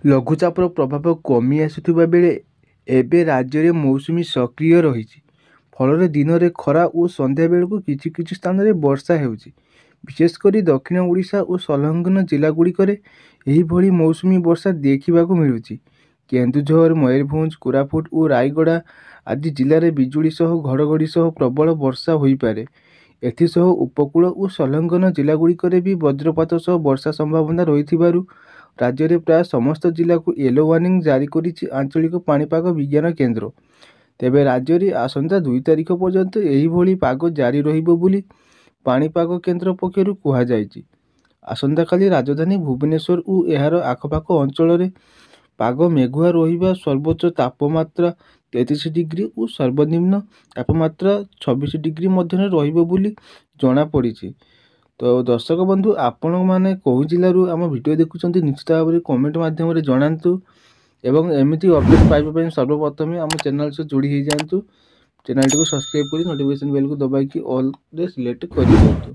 ଲଘୁଚାପର ପ୍ରଭାବ କମି ଆସୁଥିବା ବେଳେ ଏବେ ରାଜ୍ୟରେ ମୌସୁମୀ ସକ୍ରିୟ ରହିଛି। ଫଳରେ ଦିନରେ ଖରା ଓ ସନ୍ଧ୍ୟା ବେଳକୁ କିଛି କିଛି ସ୍ଥାନରେ ବର୍ଷା ହେଉଛି। ବିଶେଷ କରି ଦକ୍ଷିଣ ଓଡ଼ିଶା ଓ ସଂଲଗ୍ନ ଜିଲ୍ଲାଗୁଡ଼ିକରେ ଏହିଭଳି ମୌସୁମୀ ବର୍ଷା ଦେଖିବାକୁ ମିଳୁଛି। କେନ୍ଦୁଝର, ମୟୂରଭଞ୍ଜ, କୋରାପୁଟ ଓ ରାୟଗଡ଼ା ଆଦି ଜିଲ୍ଲାରେ ବିଜୁଳି ସହ ଘଡ଼ଘଡ଼ି ସହ ପ୍ରବଳ ବର୍ଷା ହୋଇପାରେ। ଏଥିସହ ଉପକୂଳ ଓ ସଂଲଗ୍ନ ଜିଲ୍ଲାଗୁଡ଼ିକରେ ବି ବଜ୍ରପାତ ସହ ବର୍ଷା ସମ୍ଭାବନା ରହିଥିବାରୁ ରାଜ୍ୟରେ ପ୍ରାୟ ସମସ୍ତ ଜିଲ୍ଲାକୁ ୟେଲୋ ୱାର୍ଣ୍ଣିଂ ଜାରି କରିଛି ଆଞ୍ଚଳିକ ପାଣିପାଗ ବିଜ୍ଞାନ କେନ୍ଦ୍ର। ତେବେ ରାଜ୍ୟରେ ଆସନ୍ତା 2 ତାରିଖ ପର୍ଯ୍ୟନ୍ତ ଏହିଭଳି ପାଗ ଜାରି ରହିବ ବୋଲି ପାଣିପାଗ କେନ୍ଦ୍ର ପକ୍ଷରୁ କୁହାଯାଇଛି। ଆସନ୍ତାକାଲି ରାଜଧାନୀ ଭୁବନେଶ୍ୱର ଓ ଏହାର ଆଖପାଖ ଅଞ୍ଚଳରେ ପାଗ ମେଘୁଆ ରହିବା, ସର୍ବୋଚ୍ଚ ତାପମାତ୍ରା 33 ଡିଗ୍ରୀ ଓ ସର୍ବନିମ୍ନ ତାପମାତ୍ରା 26 ଡିଗ୍ରୀ ମଧ୍ୟରେ ରହିବ ବୋଲି ଜଣାପଡ଼ିଛି। ତ ଦର୍ଶକ ବନ୍ଧୁ, ଆପଣମାନେ କେଉଁ ଜିଲ୍ଲାରୁ ଆମ ଭିଡ଼ିଓ ଦେଖୁଛନ୍ତି ନିଶ୍ଚିତ ଭାବରେ କମେଣ୍ଟ ମାଧ୍ୟମରେ ଜଣାନ୍ତୁ ଏବଂ ଏମିତି ଅପଡେଟ୍ ପାଇବା ପାଇଁ ସର୍ବପ୍ରଥମେ ଆମ ଚ୍ୟାନେଲ ସହ ଯୋଡ଼ି ହୋଇଯାଆନ୍ତୁ। ଚ୍ୟାନେଲଟିକୁ ସବସ୍କ୍ରାଇବ୍ କରି ନୋଟିଫିକେସନ୍ ବେଲକୁ ଦବାଇକି ଅଲ୍ରେ ସିଲେକ୍ଟ କରିଦିଅନ୍ତୁ।